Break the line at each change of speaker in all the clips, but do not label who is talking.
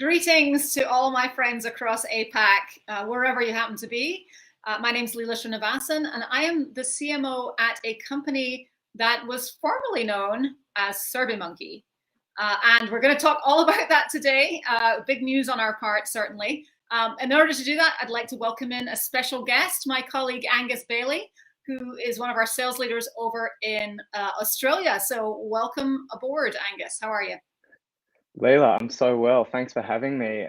Greetings to all my friends across APAC, wherever you happen to be. My name is Leela Srinivasan, and I am the CMO at a company that was formerly known as SurveyMonkey. And we're going to talk all about that today. Big news on our part, certainly. In order to do that, I'd like to welcome in a special guest, my colleague Angus Bailey, who is one of our sales leaders over in Australia. So welcome aboard, Angus. How are you?
Leila, I'm so well. Thanks for having me.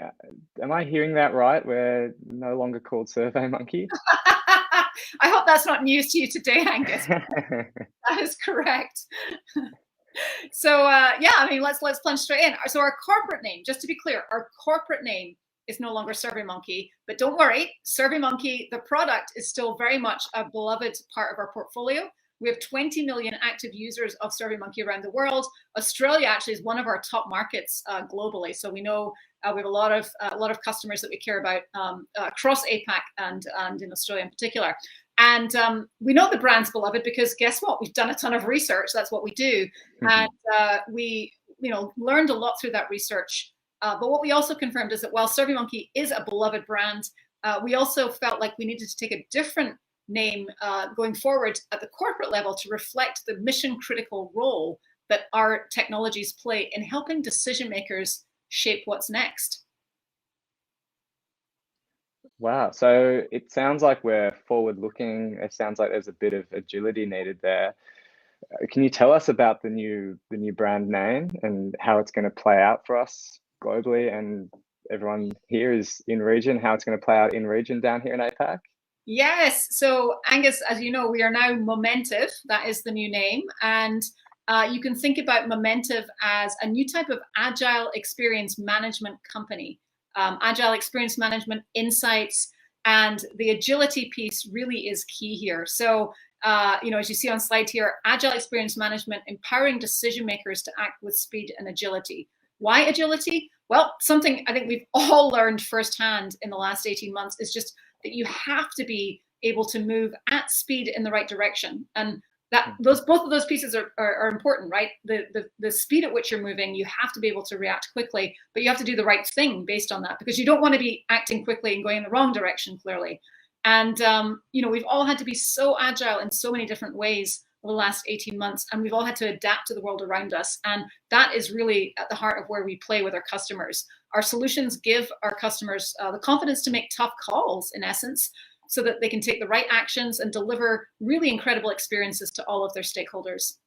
Am I hearing that right? We're no longer called SurveyMonkey?
I hope that's not news to you today, Angus. That is correct. So yeah, I mean, let's plunge straight in. So our corporate name, just to be clear, our corporate name is no longer SurveyMonkey, but don't worry, SurveyMonkey, the product, is still very much a beloved part of our portfolio. We have 20 million active users of SurveyMonkey around the world. Australia actually is one of our top markets globally. So we know we have a lot of customers that we care about across APAC and in Australia in particular. And we know the brand's beloved because guess what? We've done a ton of research. That's what we do, and we learned a lot through that research. But what we also confirmed is that while SurveyMonkey is a beloved brand, we also felt like we needed to take a different name going forward at the corporate level to reflect the mission critical role that our technologies play in helping decision makers shape what's next.
Wow. So it sounds like we're forward looking. It sounds like there's a bit of agility needed there. Can you tell us about the new brand name and how it's going to play out for us globally, and everyone here is in region, how it's going to play out in region down here in APAC?
Yes. So Angus, as you know, we are now Momentive. That is the new name. And you can think about Momentive as a new type of agile experience management company. Agile experience management, insights, and the agility piece really is key here. So, as you see on slide here, agile experience management, empowering decision makers to act with speed and agility. Why agility? Well, something I think we've all learned firsthand in the last 18 months is just that you have to be able to move at speed in the right direction. And that both of those pieces are important, right? The speed at which you're moving, you have to be able to react quickly, but you have to do the right thing based on that, because you don't want to be acting quickly and going in the wrong direction, clearly. And we've all had to be so agile in so many different ways over the last 18 months, and we've all had to adapt to the world around us. And that is really at the heart of where we play with our customers. Our solutions give our customers the confidence to make tough calls, in essence, so that they can take the right actions and deliver really incredible experiences to all of their stakeholders.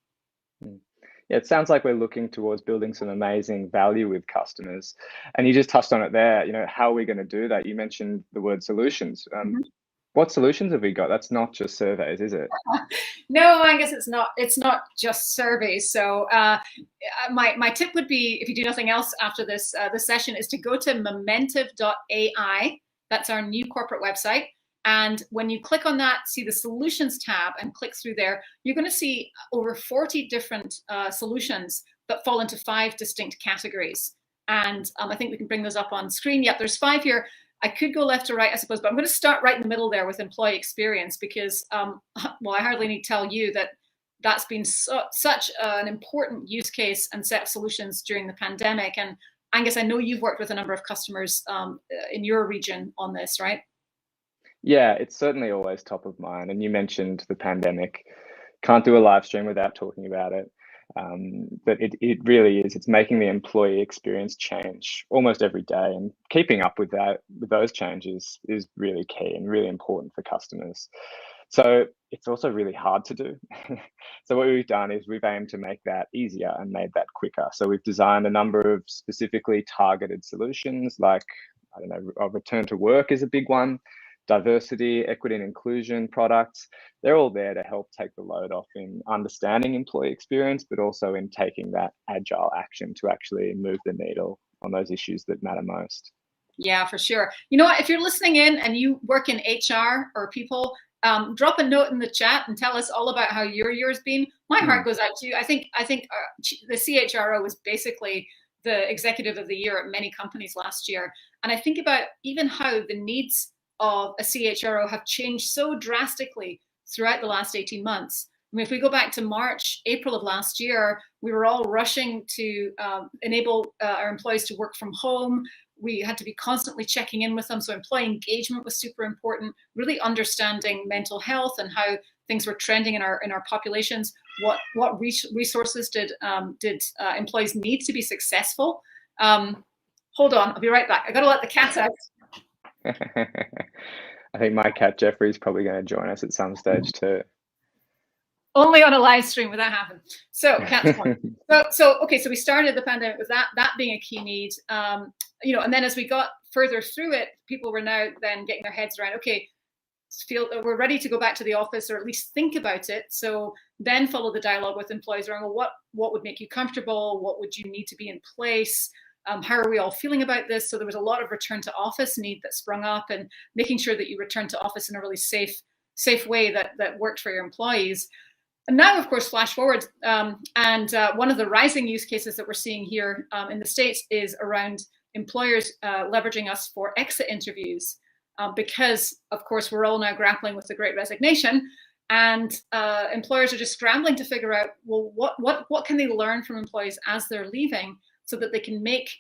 Yeah, it sounds like we're looking towards building some amazing value with customers. And you just touched on it there, how are we going to do that? You mentioned the word solutions. What solutions have we got? That's not just surveys, is it?
No, Angus, it's not. It's not just surveys. So my tip would be, if you do nothing else after this session, is to go to momentive.ai. That's our new corporate website. And when you click on that, see the solutions tab and click through there, you're going to see over 40 different solutions that fall into 5 distinct categories. And I think we can bring those up on screen. Yep, there's 5 here. I could go left to right, I suppose, but I'm going to start right in the middle there with employee experience because, well, I hardly need to tell you that that's been such an important use case and set of solutions during the pandemic. And Angus, I know you've worked with a number of customers in your region on this, right?
Yeah, it's certainly always top of mind. And you mentioned the pandemic. Can't do a live stream without talking about it. But it really is. It's making the employee experience change almost every day, and keeping up with those changes is really key and really important for customers. So it's also really hard to do. So what we've done is we've aimed to make that easier and made that quicker. So we've designed a number of specifically targeted solutions, like, I don't know, a return to work is a big one. Diversity, equity, and inclusion products. They're all there to help take the load off in understanding employee experience, but also in taking that agile action to actually move the needle on those issues that matter most.
Yeah, for sure. You know what? If you're listening in and you work in HR or people, drop a note in the chat and tell us all about how your year's been. My heart goes out to you. I think the CHRO was basically the executive of the year at many companies last year. And I think about even how the needs of a CHRO have changed so drastically throughout the last 18 months. I mean, if we go back to March, April of last year, we were all rushing to enable our employees to work from home. we had to be constantly checking in with them. So employee engagement was super important, really understanding mental health and how things were trending in our populations. What resources did employees need to be successful? Hold on, I'll be right back. I gotta let the cat out.
I think my cat Jeffrey is probably going to join us at some stage too.
Only on a live stream would that happen. So cat's point. So we started the pandemic with that being a key need. And then as we got further through it, people were now then getting their heads around, okay, feel that we're ready to go back to the office, or at least think about it. So then follow the dialogue with employees around, well, what would make you comfortable? What would you need to be in place? How are we all feeling about this? So there was a lot of return to office need that sprung up, and making sure that you return to office in a really safe way that worked for your employees. And now, of course, flash forward, one of the rising use cases that we're seeing here in the States is around employers leveraging us for exit interviews, because, of course, we're all now grappling with the Great Resignation, and employers are just scrambling to figure out, well, what can they learn from employees as they're leaving, so that they can make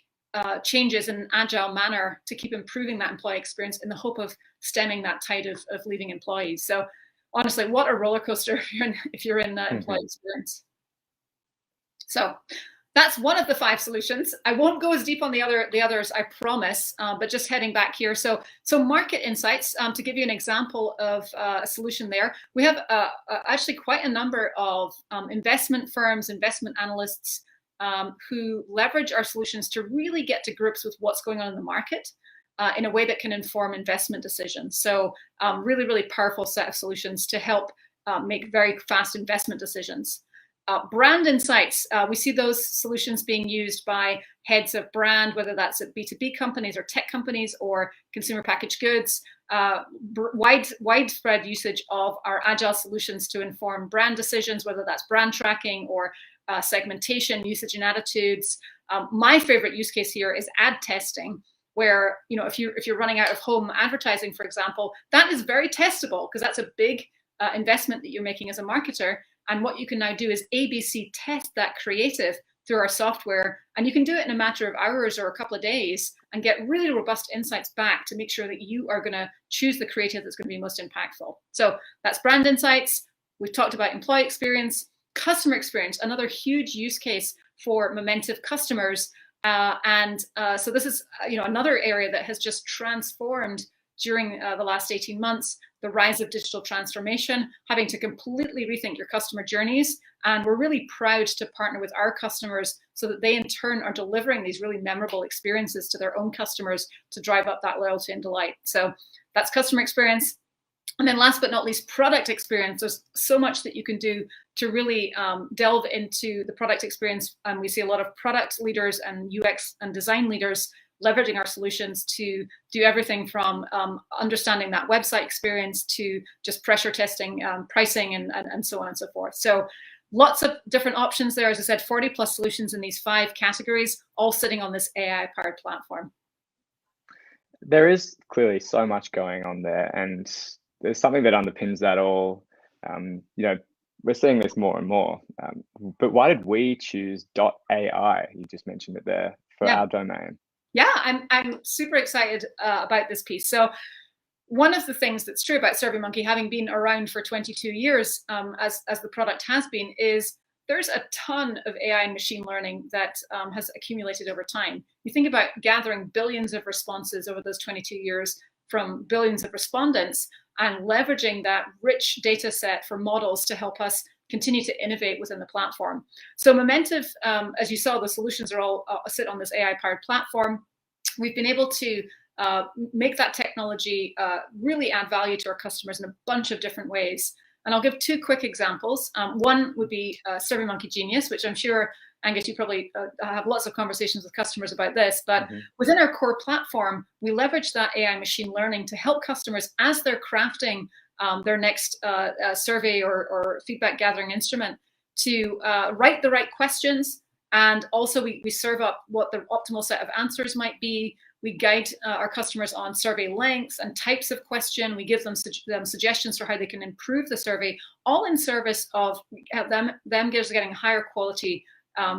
changes in an agile manner to keep improving that employee experience in the hope of stemming that tide of leaving employees. So honestly, what a roller coaster if you're in employee experience. So that's one of the 5 solutions. I won't go as deep on the others, I promise, but just heading back here. So market insights, to give you an example of a solution there, we have actually quite a number of investment firms, investment analysts who leverage our solutions to really get to grips with what's going on in the market in a way that can inform investment decisions. So really, really powerful set of solutions to help make very fast investment decisions. Brand insights, we see those solutions being used by heads of brand, whether that's at B2B companies or tech companies or consumer packaged goods. Widespread usage of our agile solutions to inform brand decisions, whether that's brand tracking or segmentation, usage and attitudes. My favorite use case here is ad testing, where if you're running out of home advertising, for example, that is very testable, because that's a big investment that you're making as a marketer. And what you can now do is ABC test that creative through our software, and you can do it in a matter of hours or a couple of days and get really robust insights back to make sure that you are going to choose the creative that's going to be most impactful. So that's brand insights. We've talked about employee experience, customer experience, another huge use case for Momentive customers. So this is another area that has just transformed during the last 18 months, the rise of digital transformation, having to completely rethink your customer journeys. And we're really proud to partner with our customers so that they in turn are delivering these really memorable experiences to their own customers to drive up that loyalty and delight. So that's customer experience. And then last but not least, product experience. There's so much that you can do to really delve into the product experience. And we see a lot of product leaders and UX and design leaders leveraging our solutions to do everything from understanding that website experience to just pressure testing, pricing, and so on and so forth. So lots of different options there. As I said, 40 plus solutions in these 5 categories, all sitting on this AI-powered platform.
There is clearly so much going on there, and there's something that underpins that all. We're seeing this more and more. But why did we choose .ai? You just mentioned it there for our domain.
Yeah, I'm super excited about this piece. So one of the things that's true about SurveyMonkey, having been around for 22 years, as the product has been, is there's a ton of AI and machine learning that has accumulated over time. You think about gathering billions of responses over those 22 years from billions of respondents and leveraging that rich data set for models to help us continue to innovate within the platform. So Momentive, as you saw, the solutions are all sit on this AI-powered platform. We've been able to make that technology really add value to our customers in a bunch of different ways. And I'll give 2 quick examples. One would be SurveyMonkey Genius, which I'm sure, Angus, you probably have lots of conversations with customers about this, but within our core platform, we leverage that AI machine learning to help customers as they're crafting their next survey or feedback gathering instrument to write the right questions. And also we serve up what the optimal set of answers might be. We guide our customers on survey lengths and types of question. We give them suggestions for how they can improve the survey, all in service of them getting higher quality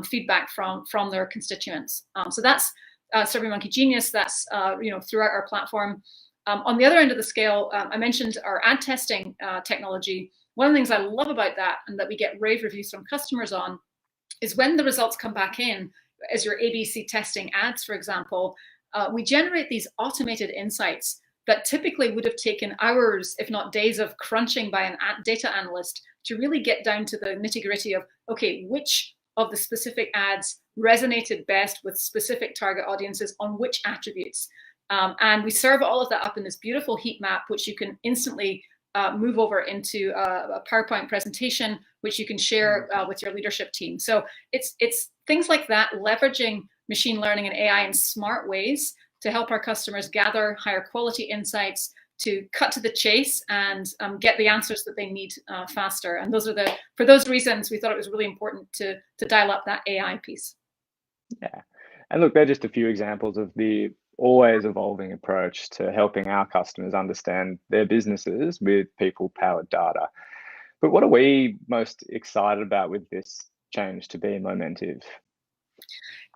feedback from their constituents. So that's SurveyMonkey Genius, that's throughout our platform. On the other end of the scale, I mentioned our ad testing technology. One of the things I love about that, and that we get rave reviews from customers on, is when the results come back in, as you're ABC testing ads, for example, we generate these automated insights that typically would have taken hours, if not days, of crunching by an data analyst to really get down to the nitty-gritty of, okay, which of the specific ads resonated best with specific target audiences on which attributes. And we serve all of that up in this beautiful heat map, which you can instantly move over into a PowerPoint presentation, which you can share with your leadership team. So it's things like that, leveraging machine learning and AI in smart ways to help our customers gather higher quality insights, to cut to the chase and get the answers that they need faster. And for those reasons, we thought it was really important to dial up that AI piece.
Yeah, and look, they're just a few examples of the always evolving approach to helping our customers understand their businesses with people-powered data. But what are we most excited about with this change to be Momentive?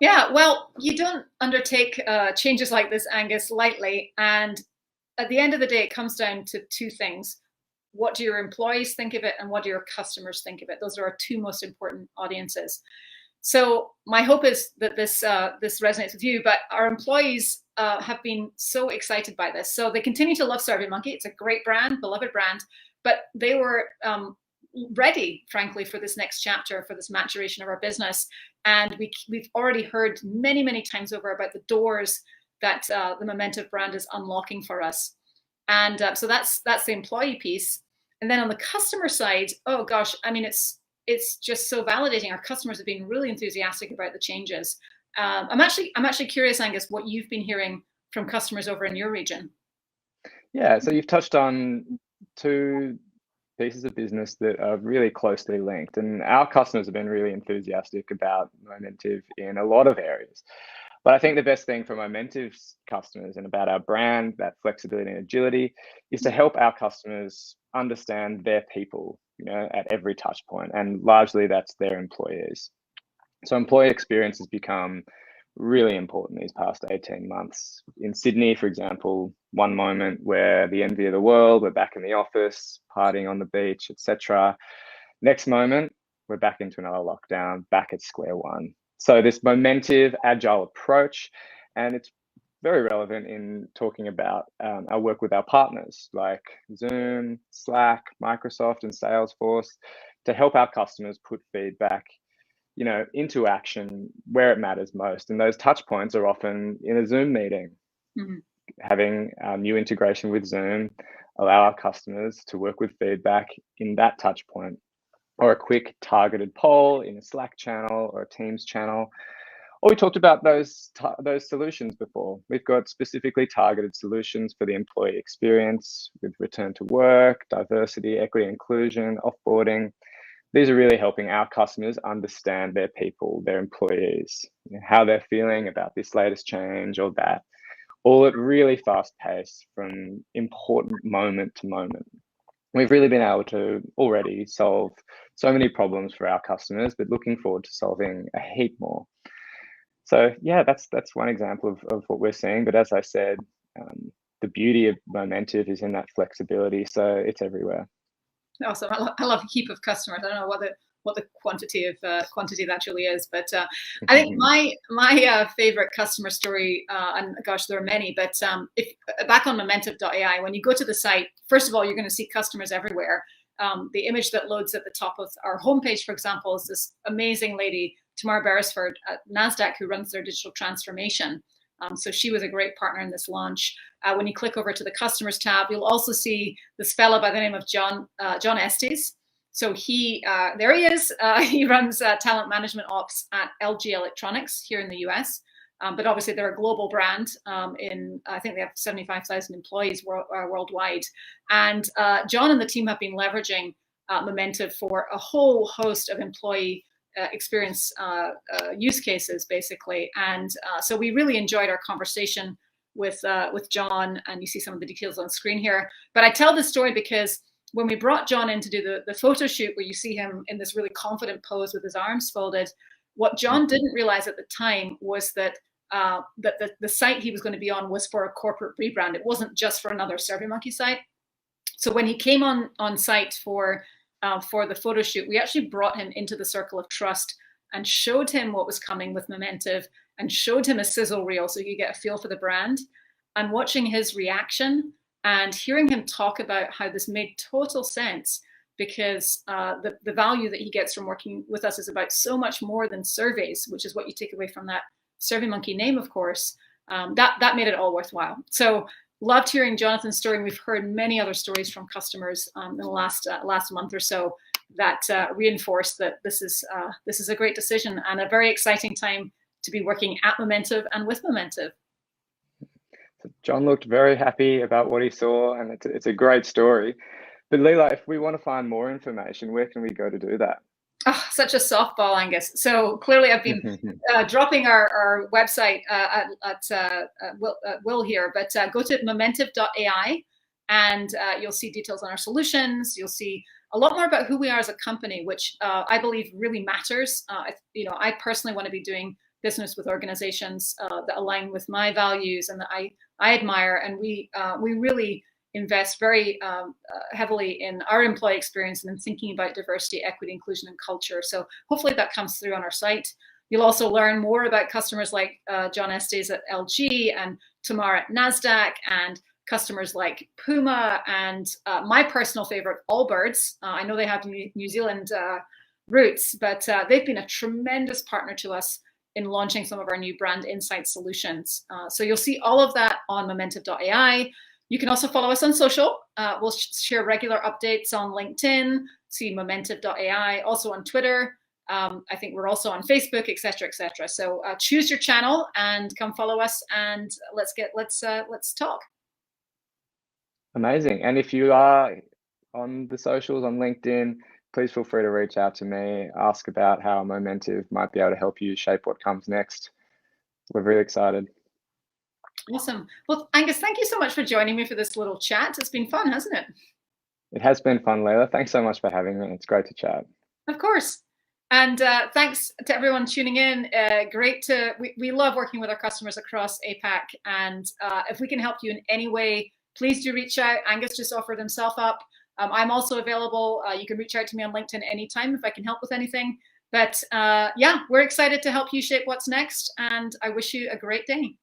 Yeah, well, you don't undertake changes like this, Angus, lightly. And at the end of the day, it comes down to two things. What do your employees think of it, and what do your customers think of it? Those are our two most important audiences. So my hope is that this resonates with you, but our employees have been so excited by this. So they continue to love SurveyMonkey. It's a great brand, beloved brand, but they were ready, frankly, for this next chapter, for this maturation of our business. And we've already heard many, many times over about the doors that the Momentive brand is unlocking for us. And so that's the employee piece. And then on the customer side, oh gosh, I mean, it's just so validating. Our customers have been really enthusiastic about the changes. I'm actually curious, Angus, what you've been hearing from customers over in your region.
Yeah, so you've touched on two pieces of business that are really closely linked, and our customers have been really enthusiastic about Momentive in a lot of areas. But I think the best thing for Momentive's customers and about our brand, that flexibility and agility, is to help our customers understand their people, at every touch point, and largely that's their employees. So employee experience has become really important these past 18 months. In Sydney, for example, one moment we're the envy of the world, we're back in the office, partying on the beach, etc. Next moment, we're back into another lockdown, back at square one. So this Momentive, agile approach, and it's very relevant in talking about our work with our partners like Zoom, Slack, Microsoft, and Salesforce to help our customers put feedback into action where it matters most. And those touch points are often in a Zoom meeting. Mm-hmm. Having new integration with Zoom allow our customers to work with feedback in that touch point, or a quick targeted poll in a Slack channel or a Teams channel. Or we talked about those solutions before. We've got specifically targeted solutions for the employee experience with return to work, diversity, equity, inclusion, offboarding. These are really helping our customers understand their people, their employees, how they're feeling about this latest change or that, all at really fast pace from important moment to moment. We've really been able to already solve so many problems for our customers, but looking forward to solving a heap more. So yeah, that's one example of what we're seeing. But as I said, the beauty of Momentive is in that flexibility, so it's everywhere.
Awesome. I love a heap of customers. I don't know what the quantity that really is, but I think my favorite customer story, and gosh, there are many, but if back on Momentive.ai, when you go to the site, first of all, you're going to see customers everywhere. The image that loads at the top of our homepage, for example, is this amazing lady, Tamara Beresford at NASDAQ, who runs their digital transformation. So she was a great partner in this launch. When you click over to the customers tab, you'll also see this fellow by the name of John Estes. So there he is. He runs talent management ops at LG Electronics here in the US. But obviously they're a global brand. I think they have 75,000 employees worldwide. And John and the team have been leveraging Momentive for a whole host of employee experience use cases, basically. And so we really enjoyed our conversation with John, and you see some of the details on screen here. But I tell this story because when we brought John in to do the photo shoot, where you see him in this really confident pose with his arms folded, what John didn't realize at the time was that that the site he was going to be on was for a corporate rebrand. It wasn't just for another SurveyMonkey site. So when he came on site for the photo shoot, we actually brought him into the circle of trust and showed him what was coming with Momentive and showed him a sizzle reel so he could get a feel for the brand. And watching his reaction and hearing him talk about how this made total sense, because the value that he gets from working with us is about so much more than surveys, which is what you take away from that SurveyMonkey name, of course. That made it all worthwhile. So loved hearing Jonathan's story. And we've heard many other stories from customers in the last month or so that reinforce that this is a great decision and a very exciting time to be working at Momentive and with Momentive.
So John looked very happy about what he saw, and it's a great story. But Leela, if we want to find more information, where can we go to do that?
Oh, such a softball, Angus. So clearly I've been dropping our website at will here, but go to momentive.ai and you'll see details on our solutions. You'll see a lot more about who we are as a company, which I believe really matters. I personally want to be doing business with organizations that align with my values and that I admire, and we really invest very heavily in our employee experience and in thinking about diversity, equity, inclusion, and culture. So hopefully that comes through on our site. You'll also learn more about customers like John Estes at LG and Tamar at NASDAQ, and customers like Puma and my personal favorite, Allbirds. I know they have New Zealand roots, but they've been a tremendous partner to us in launching some of our new brand insight solutions. So you'll see all of that on momentive.ai. You can also follow us on social. We'll share regular updates on LinkedIn, see momentive.ai, also on Twitter. I think we're also on Facebook, et cetera, et cetera. So choose your channel and come follow us, and let's talk.
Amazing. And if you are on the socials, on LinkedIn, please feel free to reach out to me, ask about how Momentive might be able to help you shape what comes next. We're really excited.
Awesome. Well, Angus, thank you so much for joining me for this little chat. It's been fun, hasn't it?
It has been fun, Leila. Thanks so much for having me. It's great to chat.
Of course. And thanks to everyone tuning in. We love working with our customers across APAC. And if we can help you in any way, please do reach out. Angus just offered himself up. I'm also available. You can reach out to me on LinkedIn anytime if I can help with anything. But yeah, we're excited to help you shape what's next. And I wish you a great day.